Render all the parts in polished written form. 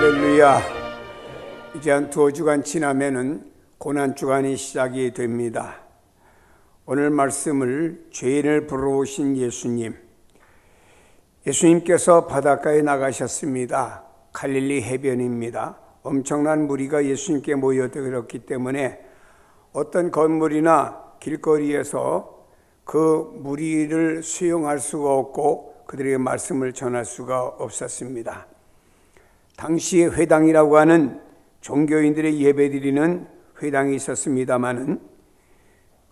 할렐루야. 이제 한 2주간 지나면은 고난주간이 시작이 됩니다. 오늘 말씀을 죄인을 부르신 예수님께서 바닷가에 나가셨습니다. 갈릴리 해변입니다. 엄청난 무리가 예수님께 모여들었기 때문에 어떤 건물이나 길거리에서 그 무리를 수용할 수가 없고 그들에게 말씀을 전할 수가 없었습니다. 당시에 회당이라고 하는 종교인들의 예배드리는 회당이 있었습니다마는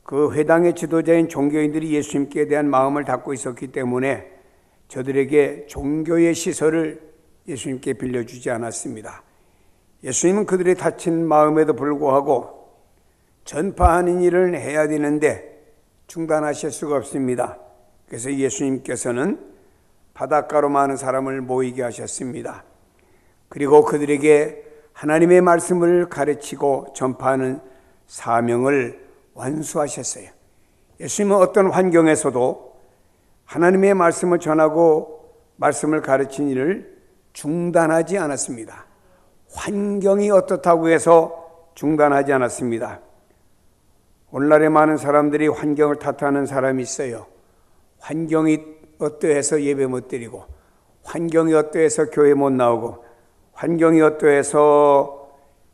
그 회당의 지도자인 종교인들이 예수님께 대한 마음을 닫고 있었기 때문에 저들에게 종교의 시설을 예수님께 빌려주지 않았습니다. 예수님은 그들의 닫힌 마음에도 불구하고 전파하는 일을 해야 되는데 중단하실 수가 없습니다. 그래서 예수님께서는 바닷가로 많은 사람을 모이게 하셨습니다. 그리고 그들에게 하나님의 말씀을 가르치고 전파하는 사명을 완수하셨어요. 예수님은 어떤 환경에서도 하나님의 말씀을 전하고 말씀을 가르친 일을 중단하지 않았습니다. 환경이 어떻다고 해서 중단하지 않았습니다. 오늘날에 많은 사람들이 환경을 탓하는 사람이 있어요. 환경이 어떠해서 예배 못 드리고, 환경이 어떠해서 교회 못 나오고, 환경이 어떠해서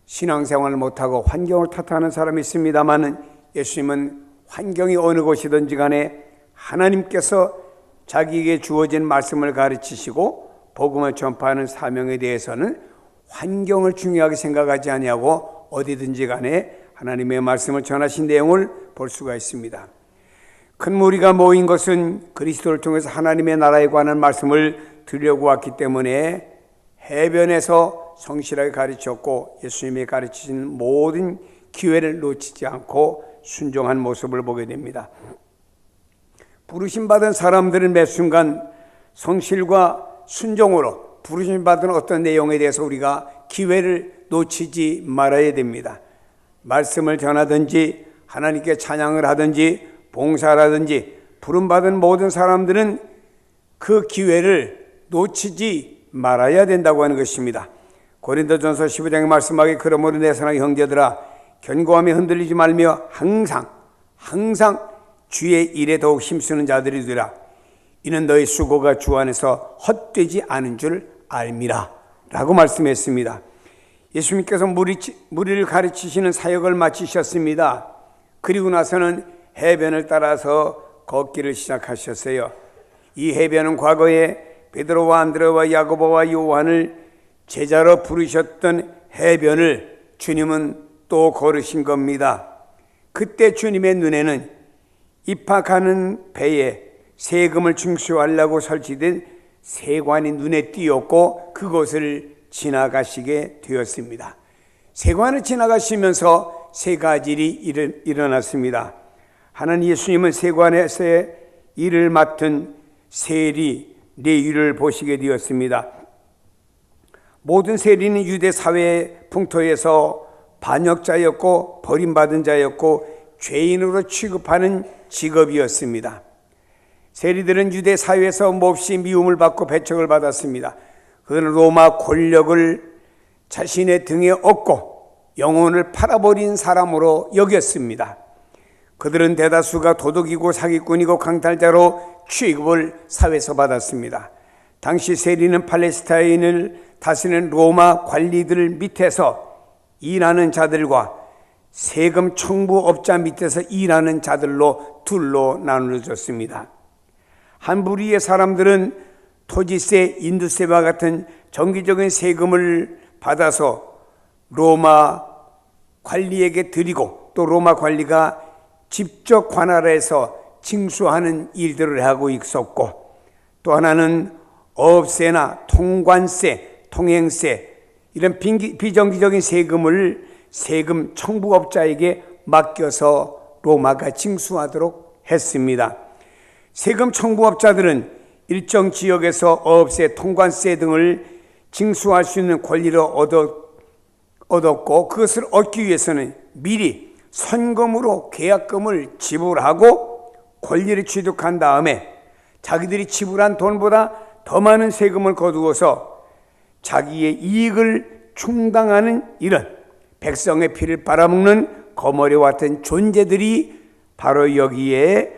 신앙생활을 못하고 환경을 탓하는 사람이 있습니다만 예수님은 환경이 어느 곳이든지 간에 하나님께서 자기에게 주어진 말씀을 가르치시고 복음을 전파하는 사명에 대해서는 환경을 중요하게 생각하지 아니하고 어디든지 간에 하나님의 말씀을 전하신 내용을 볼 수가 있습니다. 큰 무리가 모인 것은 그리스도를 통해서 하나님의 나라에 관한 말씀을 들으려고 왔기 때문에 해변에서 성실하게 가르쳤고 예수님이 가르치신 모든 기회를 놓치지 않고 순종한 모습을 보게 됩니다. 부르심받은 사람들은 매 순간 성실과 순종으로 부르심받은 어떤 내용에 대해서 우리가 기회를 놓치지 말아야 됩니다. 말씀을 전하든지 하나님께 찬양을 하든지 봉사를 하든지 부름받은 모든 사람들은 그 기회를 놓치지 말아야 된다고 하는 것입니다. 고린도전서 15장에 말씀하기에 그러므로 내 사랑하는 형제들아 견고함에 흔들리지 말며 항상 주의 일에 더욱 힘쓰는 자들이 되라. 이는 너희 수고가 주 안에서 헛되지 않은 줄 알미라 라고 말씀했습니다. 예수님께서 무리를 가르치시는 사역을 마치셨습니다. 그리고 나서는 해변을 따라서 걷기를 시작하셨어요. 이 해변은 과거에 베드로와 안드레와 야고보와 요한을 제자로 부르셨던 해변을 주님은 또 걸으신 겁니다. 그때 주님의 눈에는 입학하는 배에 세금을 징수하려고 설치된 세관이 눈에 띄었고 그곳을 지나가시게 되었습니다. 세관을 지나가시면서 세 가지 일이 일어났습니다. 하나님 예수님은 세관에서의 일을 맡은 세리 레위를 보시게 되었습니다. 모든 세리는 유대 사회의 풍토에서 반역자였고 버림받은 자였고 죄인으로 취급하는 직업이었습니다. 세리들은 유대 사회에서 몹시 미움을 받고 배척을 받았습니다. 그들은 로마 권력을 자신의 등에 업고 영혼을 팔아버린 사람으로 여겼습니다. 그들은 대다수가 도둑이고 사기꾼이고 강탈자로 취급을 사회에서 받았습니다. 당시 세리는 팔레스타인을 다스리는 로마 관리들 밑에서 일하는 자들과 세금 청부업자 밑에서 일하는 자들로 둘로 나누어졌습니다. 한 부류의 사람들은 토지세, 인두세와 같은 정기적인 세금을 받아서 로마 관리에게 드리고 또 로마 관리가 직접 관할해서 징수하는 일들을 하고 있었고, 또 하나는 업세나 통관세, 통행세 이런 비정기적인 세금을 세금 청부업자에게 맡겨서 로마가 징수하도록 했습니다. 세금 청부업자들은 일정 지역에서 업세, 통관세 등을 징수할 수 있는 권리를 얻었고, 그것을 얻기 위해서는 미리 선금으로 계약금을 지불하고 권리를 취득한 다음에 자기들이 지불한 돈보다 더 많은 세금을 거두어서 자기의 이익을 충당하는 이런 백성의 피를 빨아먹는 거머리와 같은 존재들이 바로 여기에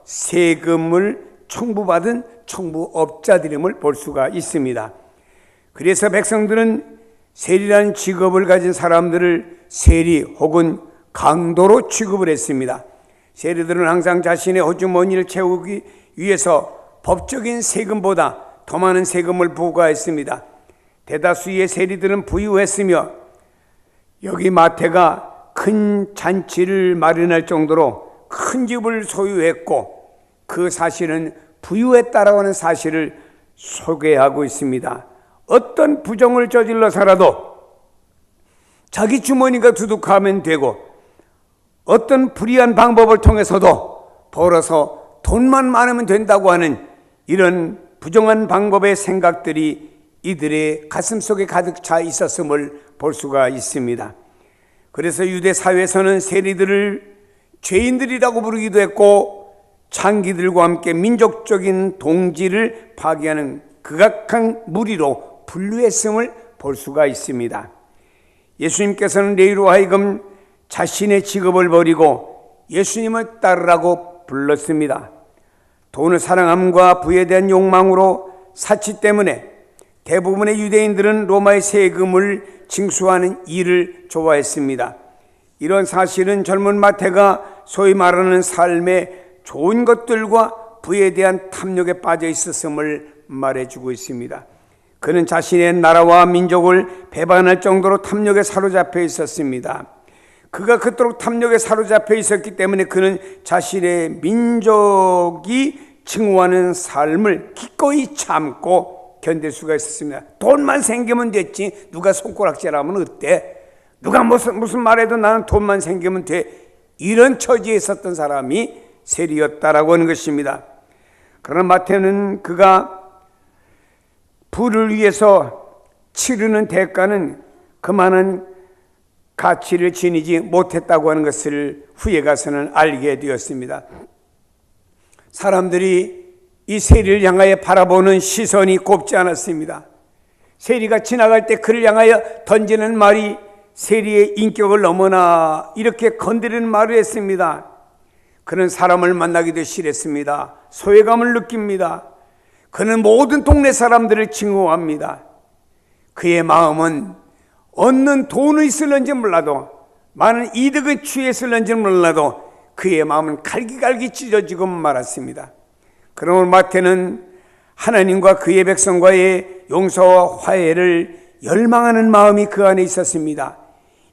세금을 청부받은 청부업자들임을 볼 수가 있습니다. 그래서 백성들은 세리라는 직업을 가진 사람들을 세리 혹은 강도로 취급을 했습니다. 세리들은 항상 자신의 호주머니를 채우기 위해서 법적인 세금보다 더 많은 세금을 부과했습니다. 대다수의 세리들은 부유했으며 여기 마태가 큰 잔치를 마련할 정도로 큰 집을 소유했고 그 사실은 부유했다라고 하는 사실을 소개하고 있습니다. 어떤 부정을 저질러서라도 자기 주머니가 두둑하면 되고 어떤 불의한 방법을 통해서도 벌어서 돈만 많으면 된다고 하는 이런 부정한 방법의 생각들이 이들의 가슴 속에 가득 차 있었음을 볼 수가 있습니다. 그래서 유대 사회에서는 세리들을 죄인들이라고 부르기도 했고 창기들과 함께 민족적인 동지를 파괴하는 극악한 무리로 분류했음을 볼 수가 있습니다. 예수님께서는 레위로 하여금 자신의 직업을 버리고 예수님을 따르라고 불렀습니다. 돈을 사랑함과 부에 대한 욕망으로 사치 때문에 대부분의 유대인들은 로마의 세금을 징수하는 일을 좋아했습니다. 이런 사실은 젊은 마태가 소위 말하는 삶의 좋은 것들과 부에 대한 탐욕에 빠져 있었음을 말해주고 있습니다. 그는 자신의 나라와 민족을 배반할 정도로 탐욕에 사로잡혀 있었습니다. 그가 그토록 탐욕에 사로잡혀 있었기 때문에 그는 자신의 민족이 징후하는 삶을 기꺼이 참고 견딜 수가 있었습니다. 돈만 생기면 됐지 누가 손가락질하면 어때? 누가 무슨 말해도 나는 돈만 생기면 돼. 이런 처지에 있었던 사람이 세리였다라고 하는 것입니다. 그러나 마태는 그가 부를 위해서 치르는 대가는 그만한 가치를 지니지 못했다고 하는 것을 후에 가서는 알게 되었습니다. 사람들이 이 세리를 향하여 바라보는 시선이 곱지 않았습니다. 세리가 지나갈 때 그를 향하여 던지는 말이 세리의 인격을 너무나 이렇게 건드리는 말을 했습니다. 그는 사람을 만나기도 싫었습니다. 소외감을 느낍니다. 그는 모든 동네 사람들을 징후합니다. 그의 마음은 얻는 돈이 있을는지 몰라도 많은 이득을 취했을는지 몰라도 그의 마음은 갈기갈기 찢어지고 말았습니다. 그러므로 마태는 하나님과 그의 백성과의 용서와 화해를 열망하는 마음이 그 안에 있었습니다.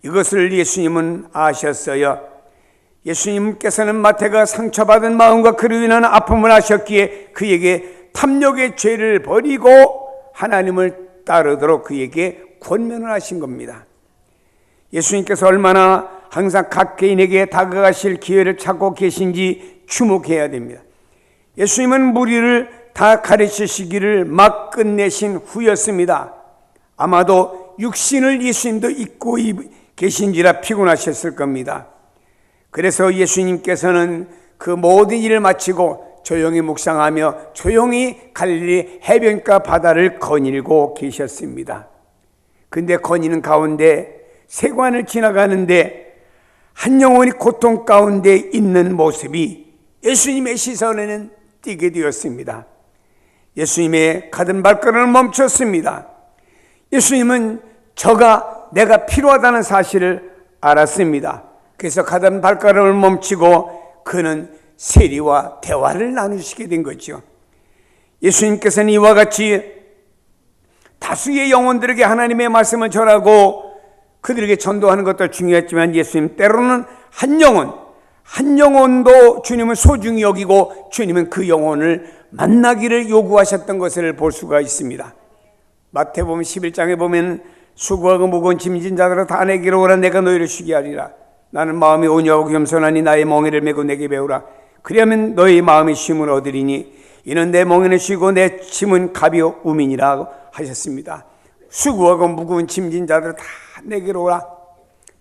이것을 예수님은 아셨어요. 예수님께서는 마태가 상처받은 마음과 그로 인한 아픔을 아셨기에 그에게 탐욕의 죄를 버리고 하나님을 따르도록 그에게 권면을 하신 겁니다. 예수님께서 얼마나 항상 각 개인에게 다가가실 기회를 찾고 계신지 주목해야 됩니다. 예수님은 무리를 다 가르치시기를 막 끝내신 후였습니다. 아마도 육신을 예수님도 입고 계신지라 피곤하셨을 겁니다. 그래서 예수님께서는 그 모든 일을 마치고 조용히 묵상하며 조용히 갈릴리 해변가 바다를 거닐고 계셨습니다. 근데 거니는 가운데 세관을 지나가는데 한 영혼이 고통 가운데 있는 모습이 예수님의 시선에는 띄게 되었습니다. 예수님의 가던 발걸음을 멈췄습니다. 예수님은 저가 내가 필요하다는 사실을 알았습니다. 그래서 가던 발걸음을 멈추고 그는 세리와 대화를 나누시게 된 거죠. 예수님께서는 이와 같이 다수의 영혼들에게 하나님의 말씀을 전하고 그들에게 전도하는 것도 중요했지만 예수님 때로는 한 영혼도 주님은 소중히 여기고 주님은 그 영혼을 만나기를 요구하셨던 것을 볼 수가 있습니다. 마태복음 11장에 보면 수고하고 무거운 짐진 자들아 다 내게로 오라 내가 너희를 쉬게 하리라. 나는 마음이 온유하고 겸손하니 나의 멍에를 메고 내게 배우라. 그리하면 너희 마음이 쉼을 얻으리니 이는 내 멍에는 쉬고 내 짐은 가벼움이니라 하셨습니다. 수고하고 무거운 짐진 자들 다 내게로 오라.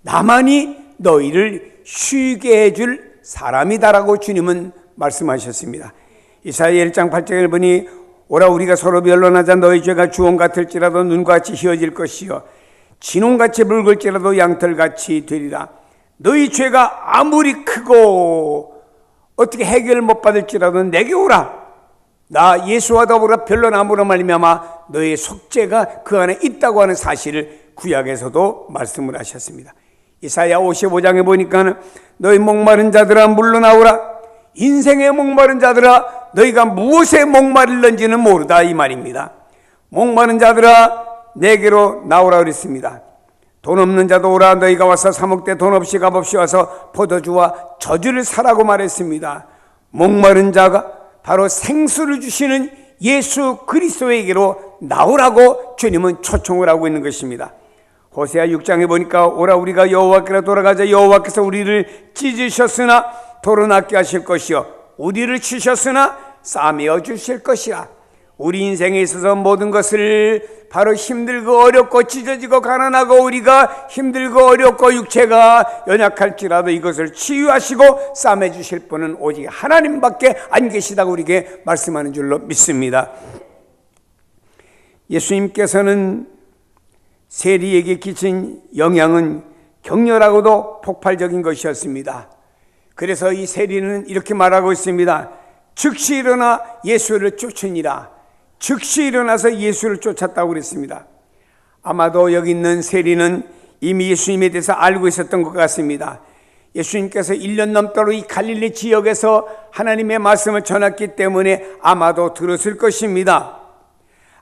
나만이 너희를 쉬게 해줄 사람이다라고 주님은 말씀하셨습니다. 이사야 1장 8절을 보니 오라 우리가 서로 변론하자. 너희 죄가 주홍 같을지라도 눈같이 희어질 것이요 진홍같이 붉을지라도 양털같이 되리라. 너희 죄가 아무리 크고 어떻게 해결 못 받을지라도 내게 오라. 나 예수와 더불어 변론함으로 말미암아 너희 속죄가 그 안에 있다고 하는 사실을 구약에서도 말씀을 하셨습니다. 이사야 55장에 보니까 너희 목마른 자들아 물러나오라. 인생의 목마른 자들아 너희가 무엇에 목마를는지는 모르다 이 말입니다. 목마른 자들아 내게로 나오라 그랬습니다. 돈 없는 자도 오라. 너희가 와서 사 먹되 돈 없이 값없이 와서 포도주와 저주를 사라고 말했습니다. 목마른 자가 바로 생수를 주시는 예수 그리스도에게로 나오라고 주님은 초청을 하고 있는 것입니다. 호세아 6장에 보니까 오라 우리가 여호와께로 돌아가자. 여호와께서 우리를 찢으셨으나 도로낫게 하실 것이요 우리를 치셨으나 싸매어 주실 것이라. 우리 인생에 있어서 모든 것을 바로 힘들고 어렵고 찢어지고 가난하고 우리가 힘들고 어렵고 육체가 연약할지라도 이것을 치유하시고 싸매 주실 분은 오직 하나님밖에 안 계시다고 우리에게 말씀하는 줄로 믿습니다. 예수님께서는 세리에게 끼친 영향은 격렬하고도 폭발적인 것이었습니다. 그래서 이 세리는 이렇게 말하고 있습니다. 즉시 일어나 예수를 쫓으니라. 즉시 일어나서 예수를 쫓았다고 그랬습니다. 아마도 여기 있는 세리는 이미 예수님에 대해서 알고 있었던 것 같습니다. 예수님께서 1년 넘도록 이 갈릴리 지역에서 하나님의 말씀을 전했기 때문에 아마도 들었을 것입니다.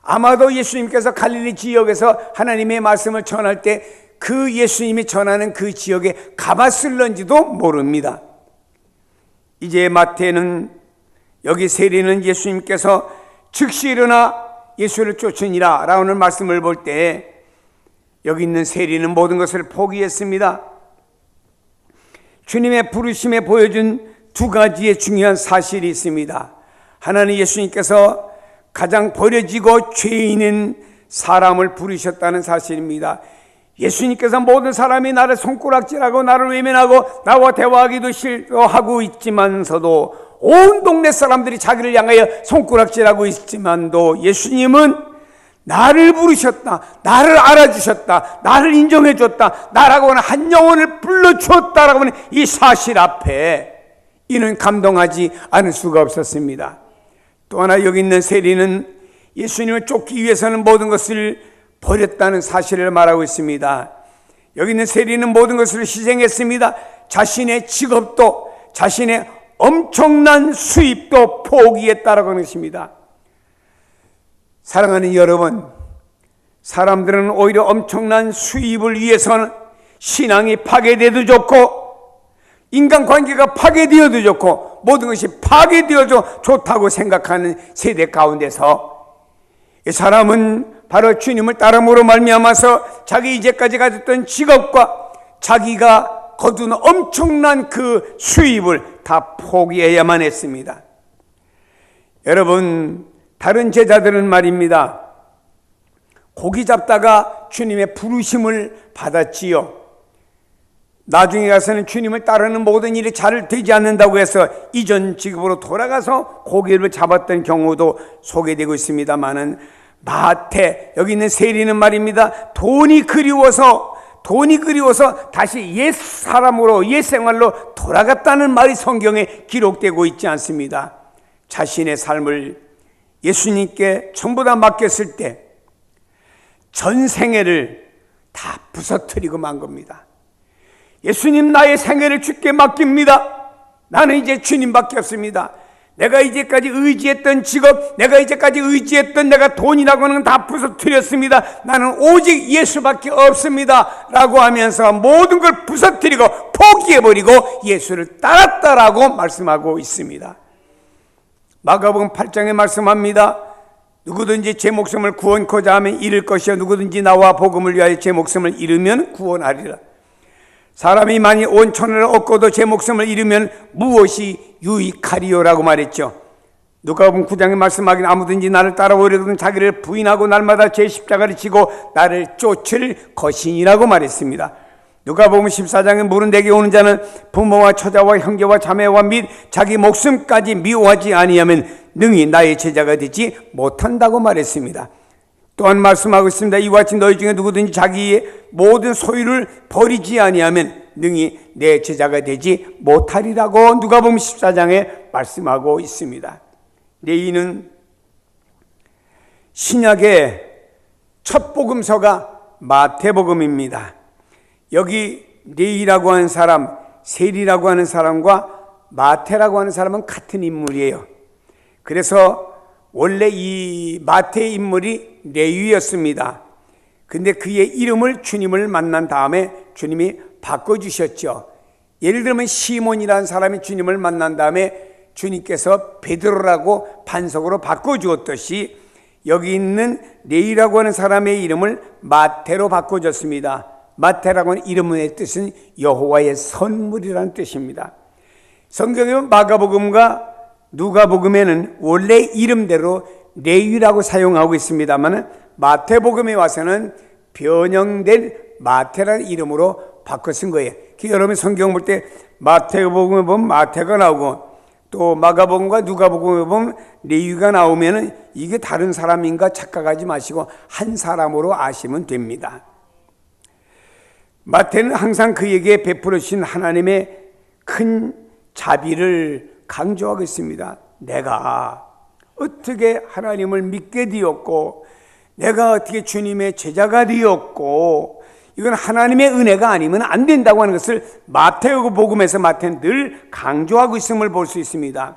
아마도 예수님께서 갈릴리 지역에서 하나님의 말씀을 전할 때 그 예수님이 전하는 그 지역에 가봤을런지도 모릅니다. 이제 마태는 여기 세리는 예수님께서 즉시 일어나 예수를 쫓으니라 라는 말씀을 볼 때 여기 있는 세리는 모든 것을 포기했습니다. 주님의 부르심에 보여준 두 가지의 중요한 사실이 있습니다. 하나는 예수님께서 가장 버려지고 죄인인 사람을 부르셨다는 사실입니다. 예수님께서 모든 사람이 나를 손가락질하고 나를 외면하고 나와 대화하기도 싫어하고 있지만서도 온 동네 사람들이 자기를 향하여 손가락질하고 있지만도 예수님은 나를 부르셨다, 나를 알아주셨다, 나를 인정해줬다, 나라고 하는 한 영혼을 불러주었다라고 하는 이 사실 앞에 이는 감동하지 않을 수가 없었습니다. 또 하나 여기 있는 세리는 예수님을 쫓기 위해서는 모든 것을 버렸다는 사실을 말하고 있습니다. 여기 있는 세리는 모든 것을 희생했습니다. 자신의 직업도 자신의 엄청난 수입도 포기했다라고 하는 것입니다. 사랑하는 여러분, 사람들은 오히려 엄청난 수입을 위해서는 신앙이 파괴되어도 좋고 인간관계가 파괴되어도 좋고 모든 것이 파괴되어도 좋다고 생각하는 세대 가운데서 이 사람은 바로 주님을 따름으로 말미암아서 자기 이제까지 가졌던 직업과 자기가 거둔 엄청난 그 수입을 다 포기해야만 했습니다. 여러분, 다른 제자들은 말입니다. 고기 잡다가 주님의 부르심을 받았지요. 나중에 가서는 주님을 따르는 모든 일이 잘 되지 않는다고 해서 이전 직업으로 돌아가서 고기를 잡았던 경우도 소개되고 있습니다만은 마태 여기 있는 세리는 말입니다. 돈이 그리워서 다시 옛 사람으로 옛 생활로 돌아갔다는 말이 성경에 기록되고 있지 않습니다. 자신의 삶을 예수님께 전부 다 맡겼을 때 전 생애를 다 부서뜨리고 만 겁니다. 예수님, 나의 생애를 주께 맡깁니다. 나는 이제 주님밖에 없습니다. 내가 이제까지 의지했던 직업, 내가 이제까지 의지했던 내가 돈이라고 하는 건 다 부서뜨렸습니다. 나는 오직 예수밖에 없습니다 라고 하면서 모든 걸 부서뜨리고 포기해버리고 예수를 따랐다라고 말씀하고 있습니다. 마가복음 8장에 말씀합니다. 누구든지 제 목숨을 구원코자 하면 잃을 것이요 누구든지 나와 복음을 위하여 제 목숨을 잃으면 구원하리라. 사람이 만일 온 천하를 얻고도 제 목숨을 잃으면 무엇이 유익하리요라고 말했죠. 누가복음 9장에 말씀하기는 아무든지 나를 따라오려거든 자기를 부인하고 날마다 제 십자가를 지고 나를 쫓을 것이니라고 말했습니다. 누가복음 14장에 물은 내게 오는 자는 부모와 처자와 형제와 자매와 및 자기 목숨까지 미워하지 아니하면 능히 나의 제자가 되지 못한다고 말했습니다. 또한 말씀하고 있습니다. 이와 같이 너희 중에 누구든지 자기의 모든 소유를 버리지 아니하면 능히 내 제자가 되지 못하리라고 누가복음 14장에 말씀하고 있습니다. 레위는 신약의 첫 복음서가 마태복음입니다. 여기 레위라고 하는 사람, 세리라고 하는 사람과 마태라고 하는 사람은 같은 인물이에요. 그래서 원래 이 마태의 인물이 레위였습니다. 근데 그의 이름을 주님을 만난 다음에 주님이 바꿔주셨죠. 예를 들면 시몬이라는 사람이 주님을 만난 다음에 주님께서 베드로라고 반석으로 바꿔주었듯이 여기 있는 레위라고 하는 사람의 이름을 마태로 바꿔줬습니다. 마태라고 하는 이름의 뜻은 여호와의 선물이라는 뜻입니다. 성경의 마가복음과 누가복음에는 원래 이름대로 레위라고 사용하고 있습니다만 마태복음에 와서는 변형된 마태라는 이름으로 바꿔 쓴 거예요. 여러분 성경 볼 때 마태복음에 보면 마태가 나오고 또 마가복음과 누가복음에 보면 레위가 나오면 이게 다른 사람인가 착각하지 마시고 한 사람으로 아시면 됩니다. 마태는 항상 그에게 베풀어 주신 하나님의 큰 자비를 강조하고 있습니다. 내가 어떻게 하나님을 믿게 되었고 내가 어떻게 주님의 제자가 되었고 이건 하나님의 은혜가 아니면 안 된다고 하는 것을 마태복음에서 마태는 늘 강조하고 있음을 볼 수 있습니다.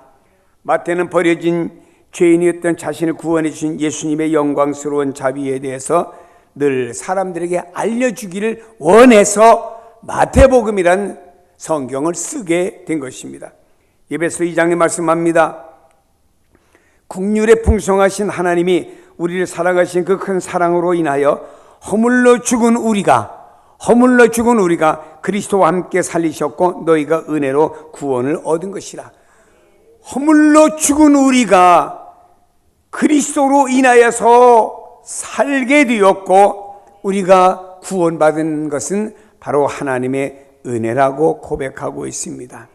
마태는 버려진 죄인이었던 자신을 구원해 주신 예수님의 영광스러운 자비에 대해서 늘 사람들에게 알려주기를 원해서 마태복음이란 성경을 쓰게 된 것입니다. 에베소 2장에 말씀합니다. 국률에 풍성하신 하나님이 우리를 사랑하신 그 큰 사랑으로 인하여 허물로 죽은 우리가 그리스도와 함께 살리셨고 너희가 은혜로 구원을 얻은 것이라. 허물로 죽은 우리가 그리스도로 인하여서 살게 되었고 우리가 구원받은 것은 바로 하나님의 은혜라고 고백하고 있습니다.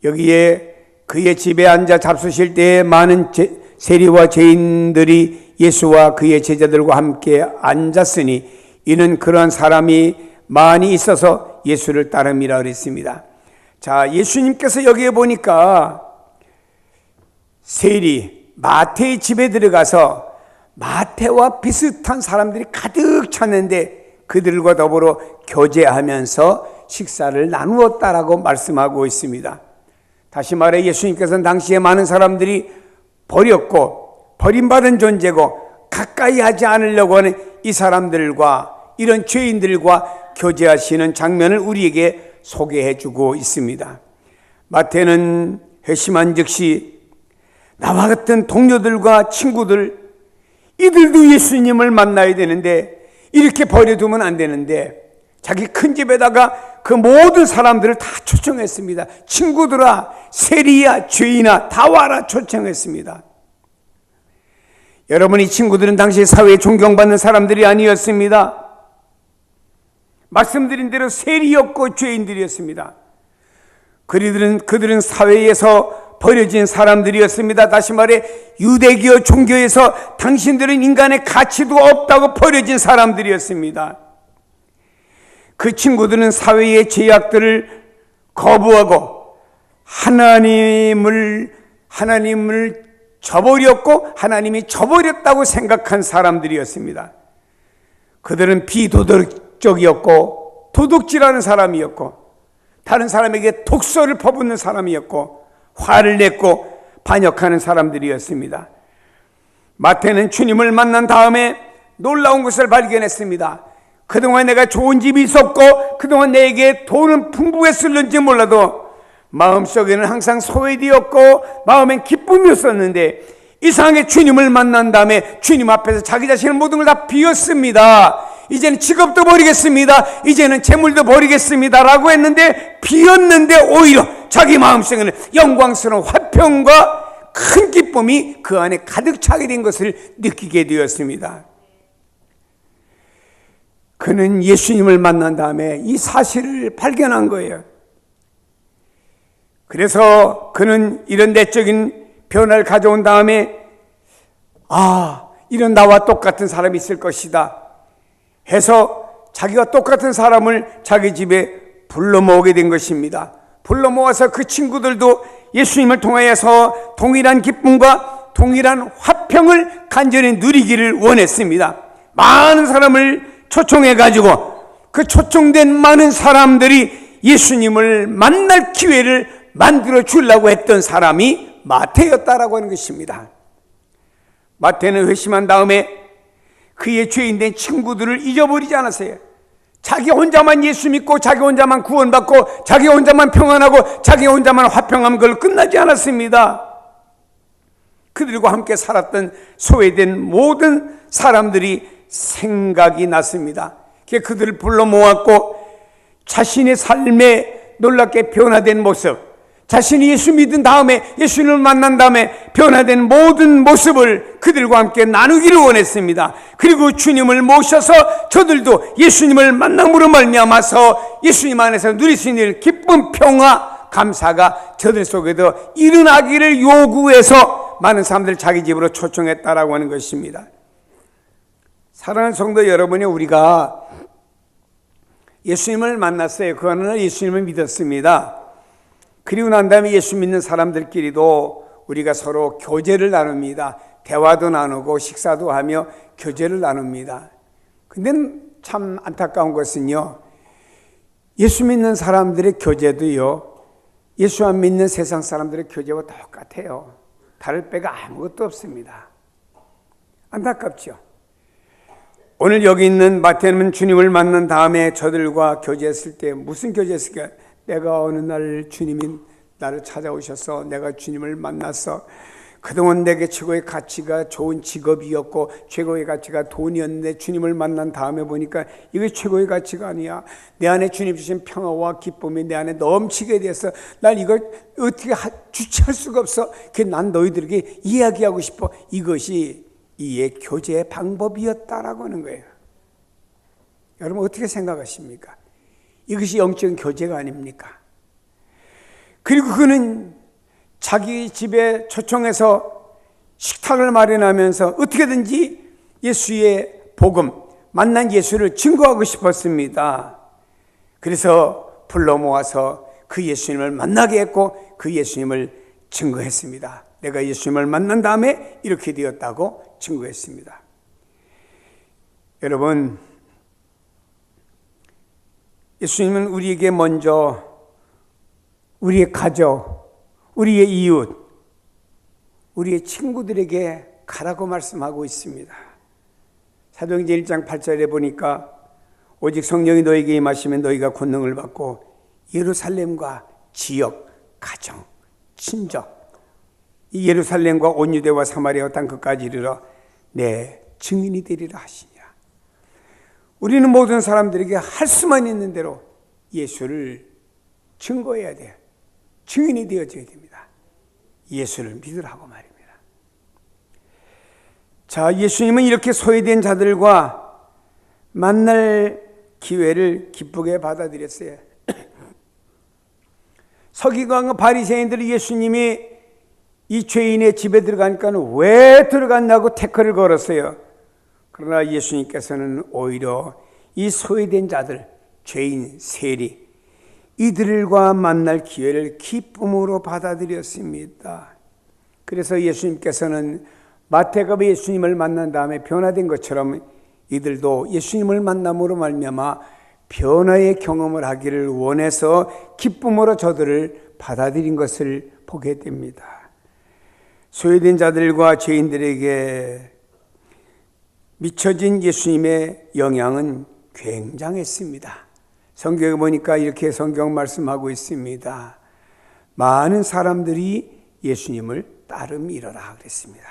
여기에 그의 집에 앉아 잡수실 때에 많은 세리와 죄인들이 예수와 그의 제자들과 함께 앉았으니 이는 그러한 사람이 많이 있어서 예수를 따름이라 그랬습니다. 자, 예수님께서 여기에 보니까 세리 마태의 집에 들어가서 마태와 비슷한 사람들이 가득 찼는데 그들과 더불어 교제하면서 식사를 나누었다라고 말씀하고 있습니다. 다시 말해 예수님께서는 당시에 많은 사람들이 버렸고 버림받은 존재고 가까이 하지 않으려고 하는 이 사람들과 이런 죄인들과 교제하시는 장면을 우리에게 소개해 주고 있습니다. 마태는 회심한 즉시 나와 같은 동료들과 친구들 이들도 예수님을 만나야 되는데 이렇게 버려두면 안 되는데 자기 큰 집에다가 그 모든 사람들을 다 초청했습니다. 친구들아, 세리야, 죄인아 다 와라 초청했습니다. 여러분, 이 친구들은 당시 사회에 존경받는 사람들이 아니었습니다. 말씀드린 대로 세리였고 죄인들이었습니다. 그들은 사회에서 버려진 사람들이었습니다. 다시 말해 유대교 종교에서 당신들은 인간의 가치도 없다고 버려진 사람들이었습니다. 그 친구들은 사회의 제약들을 거부하고 하나님을 저버렸고 하나님이 저버렸다고 생각한 사람들이었습니다. 그들은 비도덕적이었고 도둑질하는 사람이었고 다른 사람에게 독소를 퍼붓는 사람이었고 화를 냈고 반역하는 사람들이었습니다. 마태는 주님을 만난 다음에 놀라운 것을 발견했습니다. 그동안 내가 좋은 집이 있었고 그동안 내게 돈은 풍부했을는지 몰라도 마음속에는 항상 소외되었고 마음엔 기쁨이었었는데 이상하게 주님을 만난 다음에 주님 앞에서 자기 자신의 모든 걸 다 비웠습니다. 이제는 직업도 버리겠습니다. 이제는 재물도 버리겠습니다 라고 했는데 비었는데 오히려 자기 마음속에는 영광스러운 화평과 큰 기쁨이 그 안에 가득 차게 된 것을 느끼게 되었습니다. 그는 예수님을 만난 다음에 이 사실을 발견한 거예요. 그래서 그는 이런 내적인 변화를 가져온 다음에 이런 나와 똑같은 사람이 있을 것이다 해서 자기가 똑같은 사람을 자기 집에 불러 모으게 된 것입니다. 불러 모아서 그 친구들도 예수님을 통하여서 동일한 기쁨과 동일한 화평을 간절히 누리기를 원했습니다. 많은 사람을 초청해가지고 그 초청된 많은 사람들이 예수님을 만날 기회를 만들어 주려고 했던 사람이 마태였다라고 하는 것입니다. 마태는 회심한 다음에 그의 죄인된 친구들을 잊어버리지 않았어요. 자기 혼자만 예수 믿고 자기 혼자만 구원받고 자기 혼자만 평안하고 자기 혼자만 화평하면 그걸 끝나지 않았습니다. 그들과 함께 살았던 소외된 모든 사람들이 생각이 났습니다. 그들을 불러 모았고 자신의 삶에 놀랍게 변화된 모습, 자신이 예수 믿은 다음에 예수님을 만난 다음에 변화된 모든 모습을 그들과 함께 나누기를 원했습니다. 그리고 주님을 모셔서 저들도 예수님을 만남으로 말미암아서 예수님 안에서 누릴 수 있는 기쁨, 평화, 감사가 저들 속에도 일어나기를 요구해서 많은 사람들을 자기 집으로 초청했다라고 하는 것입니다. 사랑하는 성도 여러분이, 우리가 예수님을 만났어요. 그 어느 날 예수님을 믿었습니다. 그리고 난 다음에 예수 믿는 사람들끼리도 우리가 서로 교제를 나눕니다. 대화도 나누고 식사도 하며 교제를 나눕니다. 근데 참 안타까운 것은요, 예수 믿는 사람들의 교제도요, 예수 안 믿는 세상 사람들의 교제와 똑같아요. 다를 바가 아무것도 없습니다. 안타깝죠. 오늘 여기 있는 마태는 주님을 만난 다음에 저들과 교제했을 때 무슨 교제했을까요? 내가 어느 날 주님이 나를 찾아오셔서 내가 주님을 만났어. 그동안 내게 최고의 가치가 좋은 직업이었고 최고의 가치가 돈이었는데 주님을 만난 다음에 보니까 이게 최고의 가치가 아니야. 내 안에 주님 주신 평화와 기쁨이 내 안에 넘치게 돼서 난 이걸 어떻게 주체할 수가 없어. 난 너희들에게 이야기하고 싶어. 이것이 이의 교제의 방법이었다라고 하는 거예요. 여러분 어떻게 생각하십니까? 이것이 영적인 교제가 아닙니까? 그리고 그는 자기 집에 초청해서 식탁을 마련하면서 어떻게든지 예수의 복음, 만난 예수를 증거하고 싶었습니다. 그래서 불러 모아서 그 예수님을 만나게 했고 그 예수님을 증거했습니다. 내가 예수님을 만난 다음에 이렇게 되었다고 증거했습니다. 여러분, 예수님은 우리에게 먼저 우리의 가족, 우리의 이웃, 우리의 친구들에게 가라고 말씀하고 있습니다. 사도행전 1장 8절에 보니까 오직 성령이 너에게 임하시면 너희가 권능을 받고 예루살렘과 지역, 가정, 친족, 이 예루살렘과 온 유대와 사마리아와 땅 끝까지 이르러 내 증인이 되리라 하시니라. 우리는 모든 사람들에게 할 수만 있는 대로 예수를 증거해야 돼요. 증인이 되어져야 됩니다. 예수를 믿으라고 말입니다. 자, 예수님은 이렇게 소외된 자들과 만날 기회를 기쁘게 받아들였어요. 서기관과 바리새인들이 예수님이 이 죄인의 집에 들어가니까 왜 들어갔냐고 태클을 걸었어요. 그러나 예수님께서는 오히려 이 소외된 자들, 죄인, 세리, 이들과 만날 기회를 기쁨으로 받아들였습니다. 그래서 예수님께서는 마태가 예수님을 만난 다음에 변화된 것처럼 이들도 예수님을 만남으로 말미암아 변화의 경험을 하기를 원해서 기쁨으로 저들을 받아들인 것을 보게 됩니다. 소외된 자들과 죄인들에게 미쳐진 예수님의 영향은 굉장했습니다. 성경에 보니까 이렇게 성경 말씀하고 있습니다. 많은 사람들이 예수님을 따름이러라 그랬습니다.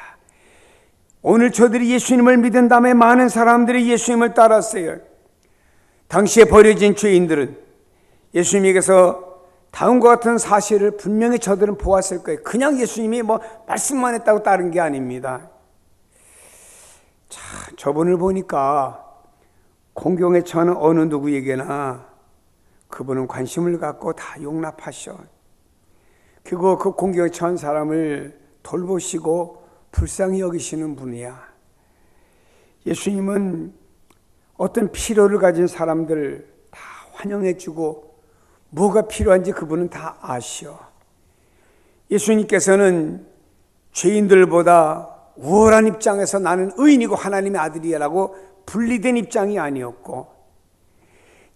오늘 저들이 예수님을 믿은 다음에 많은 사람들이 예수님을 따랐어요. 당시에 버려진 죄인들은 예수님에게서 다음과 같은 사실을 분명히 저들은 보았을 거예요. 그냥 예수님이 말씀만 했다고 따른 게 아닙니다. 자, 저분을 보니까 공경에 처하는 어느 누구에게나 그분은 관심을 갖고 다 용납하셔. 그리고 그 공경에 처한 사람을 돌보시고 불쌍히 여기시는 분이야. 예수님은 어떤 필요를 가진 사람들 다 환영해주고 뭐가 필요한지 그분은 다 아셔. 예수님께서는 죄인들보다 우월한 입장에서 나는 의인이고 하나님의 아들이라고 분리된 입장이 아니었고,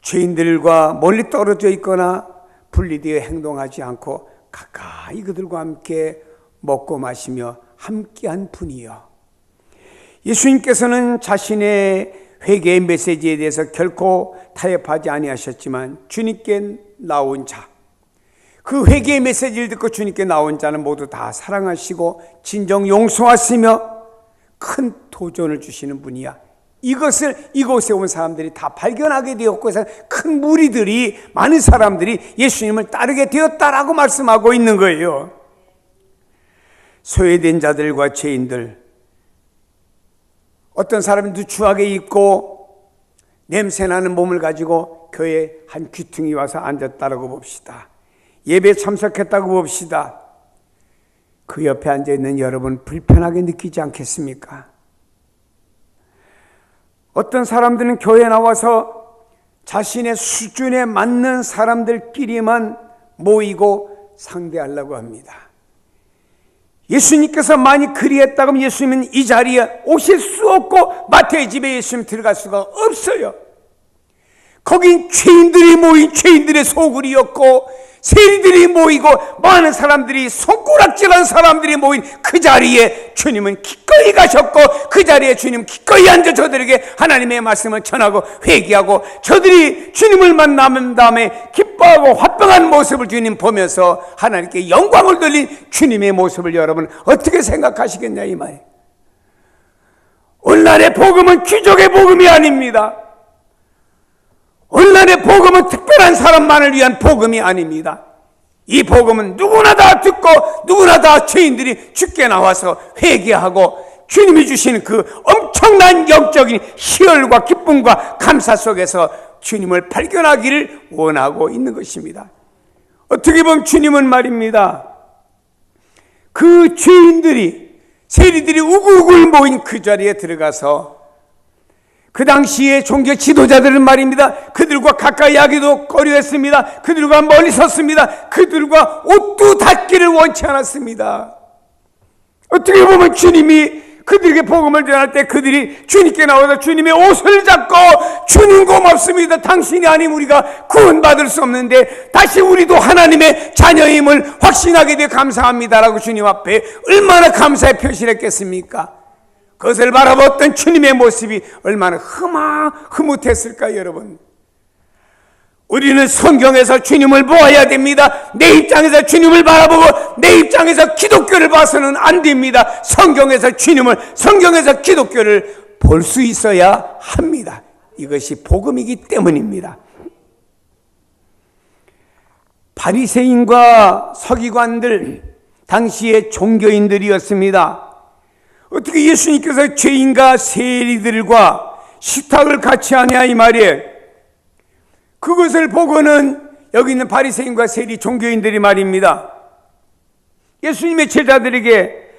죄인들과 멀리 떨어져 있거나 분리되어 행동하지 않고 가까이 그들과 함께 먹고 마시며 함께한 분이요. 예수님께서는 자신의 회개의 메시지에 대해서 결코 타협하지 아니하셨지만 주님께 나온 자, 그 회개의 메시지를 듣고 주님께 나온 자는 모두 다 사랑하시고 진정 용서하시며 큰 도전을 주시는 분이야. 이것을 이곳에 온 사람들이 다 발견하게 되었고, 큰 무리들이, 많은 사람들이 예수님을 따르게 되었다라고 말씀하고 있는 거예요. 소외된 자들과 죄인들, 어떤 사람은 누추하게 입고 냄새나는 몸을 가지고 교회 한 귀퉁이 와서 앉았다라고 봅시다. 예배에 참석했다고 봅시다. 그 옆에 앉아있는 여러분 불편하게 느끼지 않겠습니까? 어떤 사람들은 교회에 나와서 자신의 수준에 맞는 사람들끼리만 모이고 상대하려고 합니다. 예수님께서 많이 그리했다면 예수님은 이 자리에 오실 수 없고 마태의 집에 예수님 들어갈 수가 없어요. 거긴 죄인들이 모인 죄인들의 소굴이었고, 세리들이 모이고 많은 사람들이, 손가락질한 사람들이 모인 그 자리에 주님은 기꺼이 가셨고, 그 자리에 주님 기꺼이 앉아 저들에게 하나님의 말씀을 전하고 회개하고, 저들이 주님을 만난 다음에 기뻐하고 화평한 모습을 주님 보면서 하나님께 영광을 돌린 주님의 모습을 여러분 어떻게 생각하시겠냐 이 말이에요. 오늘날의 복음은 귀족의 복음이 아닙니다. 오늘날의 복음은 특별한 사람만을 위한 복음이 아닙니다. 이 복음은 누구나 다 듣고 누구나 다 죄인들이 주께 나와서 회개하고 주님이 주시는 그 엄청난 영적인 희열과 기쁨과 감사 속에서 주님을 발견하기를 원하고 있는 것입니다. 어떻게 보면 주님은 말입니다, 그 죄인들이, 세리들이 우글우글 모인 그 자리에 들어가서 그 당시에 종교 지도자들은 말입니다, 그들과 가까이 하기도 꺼려했습니다. 그들과 멀리 섰습니다. 그들과 옷도 닿기를 원치 않았습니다. 어떻게 보면 주님이 그들에게 복음을 전할 때 그들이 주님께 나와서 주님의 옷을 잡고, 주님 고맙습니다, 당신이 아니면 우리가 구원받을 수 없는데 다시 우리도 하나님의 자녀임을 확신하게 되어 감사합니다라고 주님 앞에 얼마나 감사의 표시를 했겠습니까? 그것을 바라봤던 주님의 모습이 얼마나 흐뭇했을까요, 여러분? 우리는 성경에서 주님을 보아야 됩니다. 내 입장에서 주님을 바라보고 내 입장에서 기독교를 봐서는 안 됩니다. 성경에서 기독교를 볼 수 있어야 합니다. 이것이 복음이기 때문입니다. 바리새인과 서기관들, 당시의 종교인들이었습니다. 어떻게 예수님께서 죄인과 세리들과 식탁을 같이 하냐 이 말이에요. 그것을 보고는 여기 있는 바리새인과 세리 종교인들이 말입니다, 예수님의 제자들에게,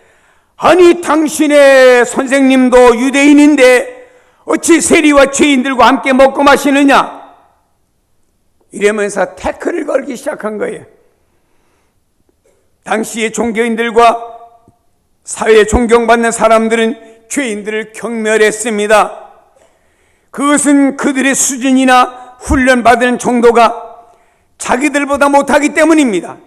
아니 당신의 선생님도 유대인인데 어찌 세리와 죄인들과 함께 먹고 마시느냐, 이러면서 태클을 걸기 시작한 거예요. 당시의 종교인들과 사회에 존경받는 사람들은 죄인들을 경멸했습니다. 그것은 그들의 수준이나 훈련받은 정도가 자기들보다 못하기 때문입니다.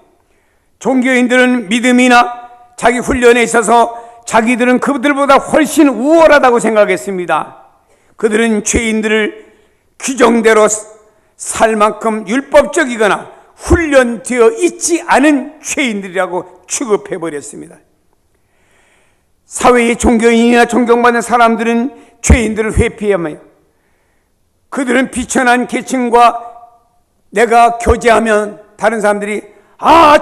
종교인들은 믿음이나 자기 훈련에 있어서 자기들은 그들보다 훨씬 우월하다고 생각했습니다. 그들은 죄인들을 규정대로 살 만큼 율법적이거나 훈련되어 있지 않은 죄인들이라고 취급해버렸습니다. 사회의 종교인이나 존경받는 사람들은 죄인들을 회피하며, 그들은 비천한 계층과 내가 교제하면 다른 사람들이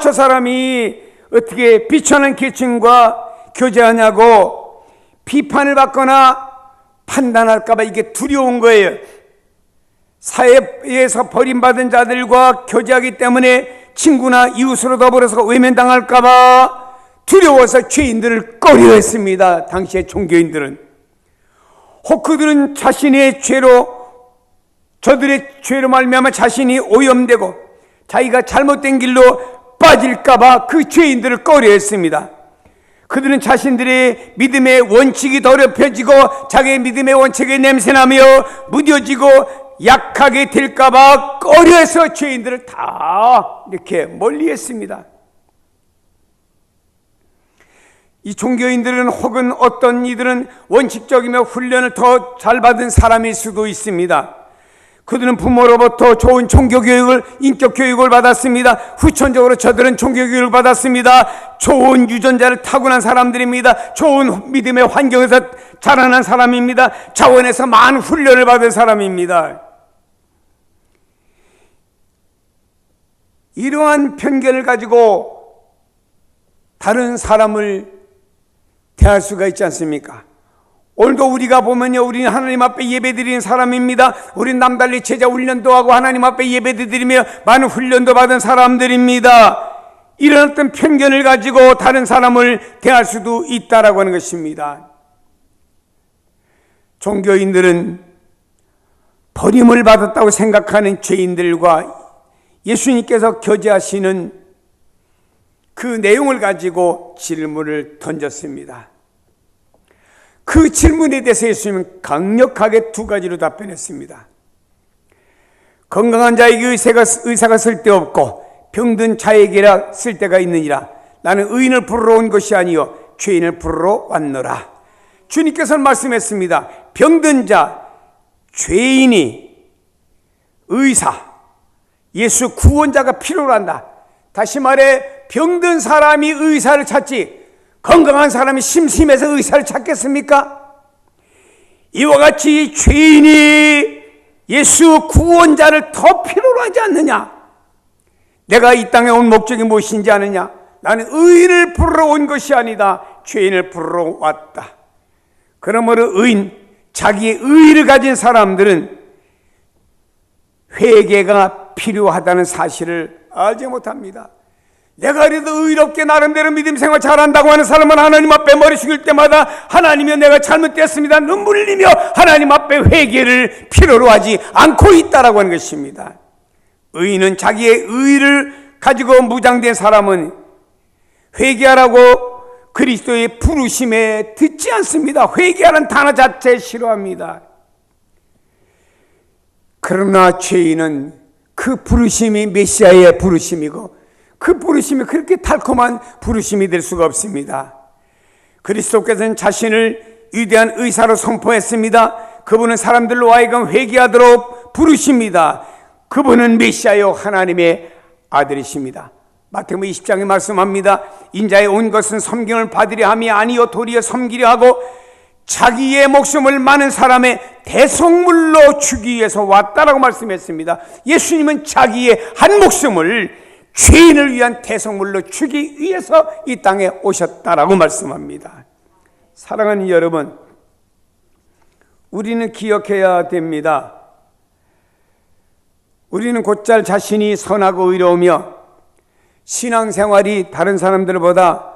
저 사람이 어떻게 비천한 계층과 교제하냐고 비판을 받거나 판단할까 봐 이게 두려운 거예요. 사회에서 버림받은 자들과 교제하기 때문에 친구나 이웃으로 더불어서 외면당할까봐 두려워서 죄인들을 꺼려했습니다. 당시의 종교인들은. 혹 그들은 자신의 죄로, 저들의 죄로 말미암아 자신이 오염되고 자기가 잘못된 길로 빠질까봐 그 죄인들을 꺼려했습니다. 그들은 자신들의 믿음의 원칙이 더럽혀지고 자기의 믿음의 원칙이 냄새나며 무뎌지고 약하게 될까봐 꺼려해서 죄인들을 다 이렇게 멀리했습니다. 이 종교인들은 혹은 어떤 이들은 원칙적이며 훈련을 더 잘 받은 사람일 수도 있습니다. 그들은 부모로부터 좋은 종교교육을, 인격교육을 받았습니다. 후천적으로 저들은 종교교육을 받았습니다. 좋은 유전자를 타고난 사람들입니다. 좋은 믿음의 환경에서 자라난 사람입니다. 자원에서 많은 훈련을 받은 사람입니다. 이러한 편견을 가지고 다른 사람을 대할 수가 있지 않습니까? 오늘도 우리가 보면요, 우리는 하나님 앞에 예배드리는 사람입니다. 우리는 남달리 제자 훈련도 하고 하나님 앞에 예배드리며 많은 훈련도 받은 사람들입니다. 이런 어떤 편견을 가지고 다른 사람을 대할 수도 있다라고 하는 것입니다. 종교인들은 버림을 받았다고 생각하는 죄인들과 예수님께서 교제하시는 그 내용을 가지고 질문을 던졌습니다. 그 질문에 대해서 예수님은 강력하게 두 가지로 답변했습니다. 건강한 자에게 의사가 쓸데없고 병든 자에게라 쓸데가 있느니라. 나는 의인을 부르러 온 것이 아니요 죄인을 부르러 왔노라. 주님께서는 말씀했습니다. 병든 자, 죄인이 의사, 예수 구원자가 필요로 한다. 다시 말해 병든 사람이 의사를 찾지 건강한 사람이 심심해서 의사를 찾겠습니까? 이와 같이 죄인이 예수 구원자를 더 필요로 하지 않느냐? 내가 이 땅에 온 목적이 무엇인지 아느냐? 나는 의인을 부르러 온 것이 아니다. 죄인을 부르러 왔다. 그러므로 의인, 자기의 의의를 가진 사람들은 회개가 필요하다는 사실을 알지 못합니다. 내가 그래도 의롭게 나름대로 믿음 생활 잘한다고 하는 사람은 하나님 앞에 머리 숙일 때마다 하나님이여 내가 잘못됐습니다. 눈물 흘리며 하나님 앞에 회개를 필요로 하지 않고 있다라고 하는 것입니다. 의인은 자기의 의의를 가지고 무장된 사람은 회개하라고 그리스도의 부르심에 듣지 않습니다. 회개하는 단어 자체 싫어합니다. 그러나 죄인은 그 부르심이 메시아의 부르심이고 그 부르심이 그렇게 달콤한 부르심이 될 수가 없습니다. 그리스도께서는 자신을 위대한 의사로 선포했습니다. 그분은 사람들로 하여금 회개하도록 부르십니다. 그분은 메시아요 하나님의 아들이십니다. 마태복음 20장에 말씀합니다. 인자에 온 것은 섬김을 받으려 함이 아니요 도리어 섬기려 하고 자기의 목숨을 많은 사람의 대속물로 주기 위해서 왔다라고 말씀했습니다. 예수님은 자기의 한 목숨을 죄인을 위한 대속물로 주기 위해서 이 땅에 오셨다라고 말씀합니다. 사랑하는 여러분, 우리는 기억해야 됩니다. 우리는 곧잘 자신이 선하고 의로우며 신앙생활이 다른 사람들보다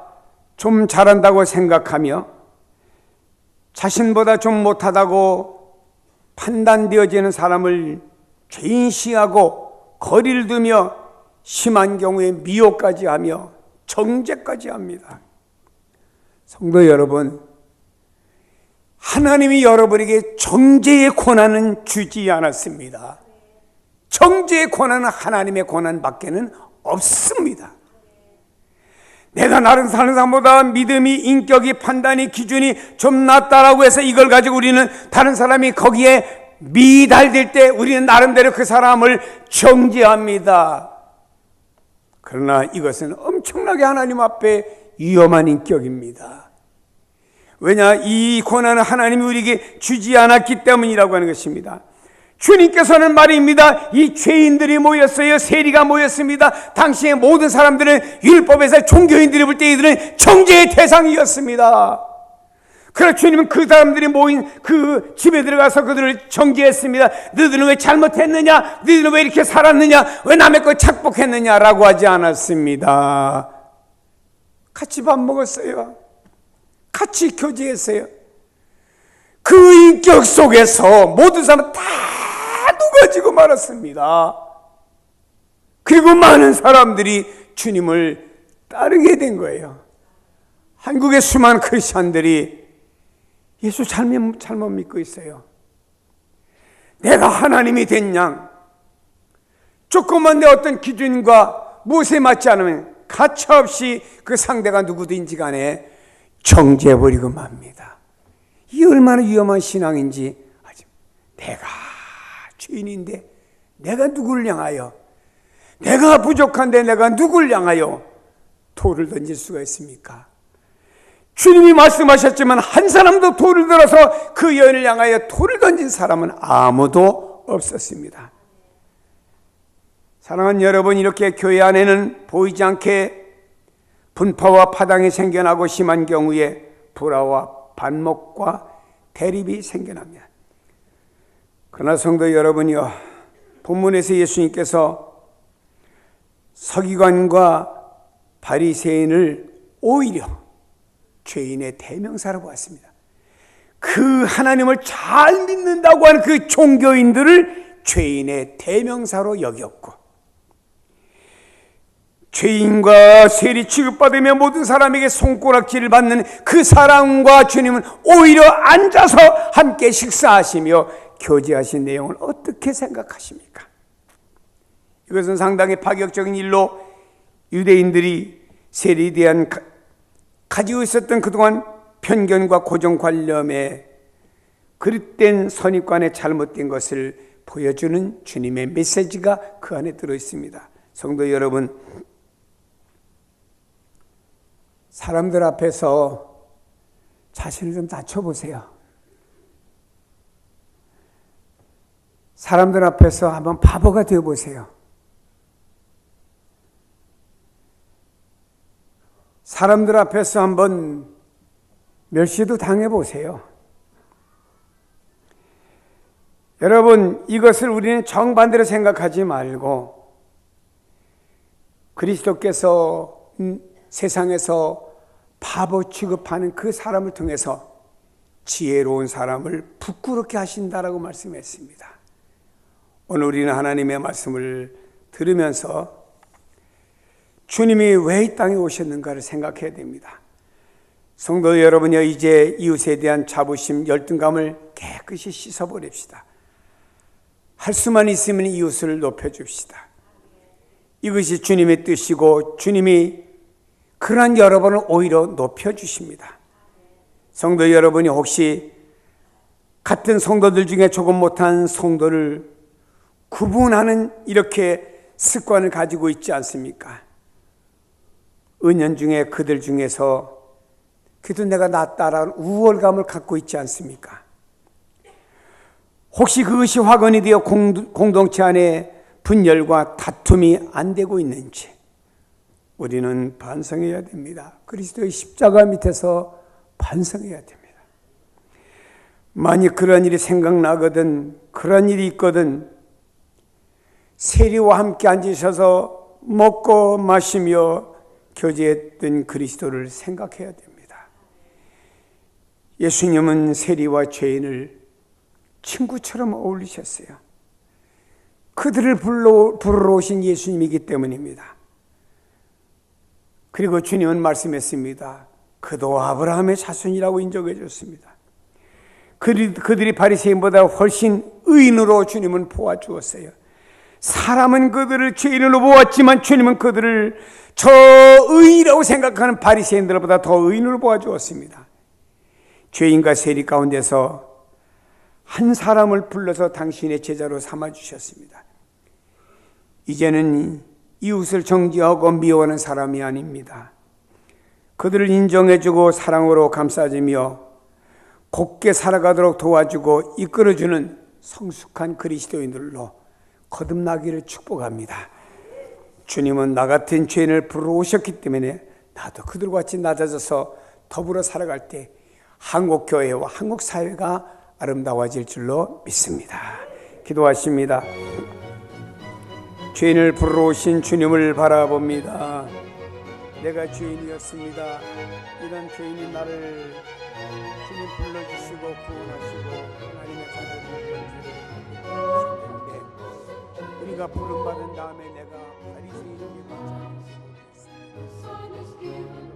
좀 잘한다고 생각하며 자신보다 좀 못하다고 판단되어지는 사람을 죄인시하고 거리를 두며 심한 경우에 미워까지 하며 정죄까지 합니다. 성도 여러분, 하나님이 여러분에게 정죄의 권한은 주지 않았습니다. 정죄의 권한은 하나님의 권한밖에는 없습니다. 내가 나름 사는 사람보다 믿음이, 인격이, 판단이, 기준이 좀 낮다라고 해서 이걸 가지고 우리는 다른 사람이 거기에 미달될 때 우리는 나름대로 그 사람을 정죄합니다. 그러나 이것은 엄청나게 하나님 앞에 위험한 인격입니다. 왜냐? 이 권한은 하나님이 우리에게 주지 않았기 때문이라고 하는 것입니다. 주님께서는 말입니다. 이 죄인들이 모였어요. 세리가 모였습니다. 당시의 모든 사람들은 율법에서 종교인들이 볼 때 이들은 정죄의 대상이었습니다. 그래서 주님은 그 사람들이 모인 그 집에 들어가서 그들을 정죄했습니다. 너희들은 왜 잘못했느냐? 너희들은 왜 이렇게 살았느냐? 왜 남의 것 착복했느냐라고 하지 않았습니다. 같이 밥 먹었어요. 같이 교제했어요. 그 인격 속에서 모든 사람 다 녹아지고 말았습니다. 그리고 많은 사람들이 주님을 따르게 된 거예요. 한국의 수많은 크리스찬들이 예수 잘못 믿고 있어요. 내가 하나님이 된 양, 조금만 내 어떤 기준과 무엇에 맞지 않으면 가차없이 그 상대가 누구든지 간에 정죄해버리고 맙니다. 이 얼마나 위험한 신앙인지. 내가 죄인인데 내가 누구를 향하여, 내가 부족한데 내가 누구를 향하여 돌을 던질 수가 있습니까? 주님이 말씀하셨지만 한 사람도 돌을 들어서 그 여인을 향하여 돌을 던진 사람은 아무도 없었습니다. 사랑하는 여러분, 이렇게 교회 안에는 보이지 않게 분파와 파당이 생겨나고 심한 경우에 불화와 반목과 대립이 생겨납니다. 그러나 성도 여러분이요, 본문에서 예수님께서 서기관과 바리새인을 오히려 죄인의 대명사라고 했습니다. 그 하나님을 잘 믿는다고 하는 그 종교인들을 죄인의 대명사로 여겼고, 죄인과 세리 취급받으며 모든 사람에게 손가락질을 받는 그 사람과 주님은 오히려 앉아서 함께 식사하시며 교제하신 내용을 어떻게 생각하십니까? 이것은 상당히 파격적인 일로 유대인들이 세리에 대한 가지고 있었던 그동안 편견과 고정관념에 그릇된 선입관에 잘못된 것을 보여주는 주님의 메시지가 그 안에 들어있습니다. 성도 여러분, 사람들 앞에서 자신을 좀 낮춰보세요. 사람들 앞에서 한번 바보가 되어보세요. 사람들 앞에서 한번 멸시도 당해보세요. 여러분, 이것을 우리는 정반대로 생각하지 말고 그리스도께서 세상에서 바보 취급하는 그 사람을 통해서 지혜로운 사람을 부끄럽게 하신다라고 말씀했습니다. 오늘 우리는 하나님의 말씀을 들으면서 주님이 왜 이 땅에 오셨는가를 생각해야 됩니다. 성도 여러분이여, 이제 이웃에 대한 자부심, 열등감을 깨끗이 씻어버립시다. 할 수만 있으면 이웃을 높여줍시다. 이것이 주님의 뜻이고 주님이 그러한 여러분을 오히려 높여주십니다. 성도 여러분이 혹시 같은 성도들 중에 조금 못한 성도를 구분하는 이렇게 습관을 가지고 있지 않습니까? 은연중에 그들 중에서 그래도 내가 낫다라는 우월감을 갖고 있지 않습니까? 혹시 그것이 확언이 되어 공동체 안에 분열과 다툼이 안 되고 있는지 우리는 반성해야 됩니다. 그리스도의 십자가 밑에서 반성해야 됩니다. 만약 그런 일이 생각나거든, 그런 일이 있거든, 세리와 함께 앉으셔서 먹고 마시며 교제했던 그리스도를 생각해야 됩니다. 예수님은 세리와 죄인을 친구처럼 어울리셨어요. 그들을 부르러 오신 예수님이기 때문입니다. 그리고 주님은 말씀했습니다. 그도 아브라함의 자손이라고 인정해 줬습니다. 그들이 바리새인보다 훨씬 의인으로 주님은 보아주었어요. 사람은 그들을 죄인으로 보았지만 주님은 그들을 저 의인이라고 생각하는 바리새인들보다 더 의인으로 보아주었습니다. 죄인과 세리 가운데서 한 사람을 불러서 당신의 제자로 삼아주셨습니다. 이제는 이웃을 정죄하고 미워하는 사람이 아닙니다. 그들을 인정해주고 사랑으로 감싸주며 곱게 살아가도록 도와주고 이끌어주는 성숙한 그리스도인들로 거듭나기를 축복합니다. 주님은 나 같은 죄인을 부르러 오셨기 때문에 나도 그들과 같이 낮아져서 더불어 살아갈 때 한국 교회와 한국 사회가 아름다워질 줄로 믿습니다. 기도하십니다. 죄인을 부르러 오신 주님을 바라봅니다. 내가 죄인이었습니다. 이런 죄인인 나를 주님 불러주시고 구원하시고 하나님의 자녀를 건지를 우리가 부름받은 다음에 내가 바리새인에게 맞지 않겠습니다.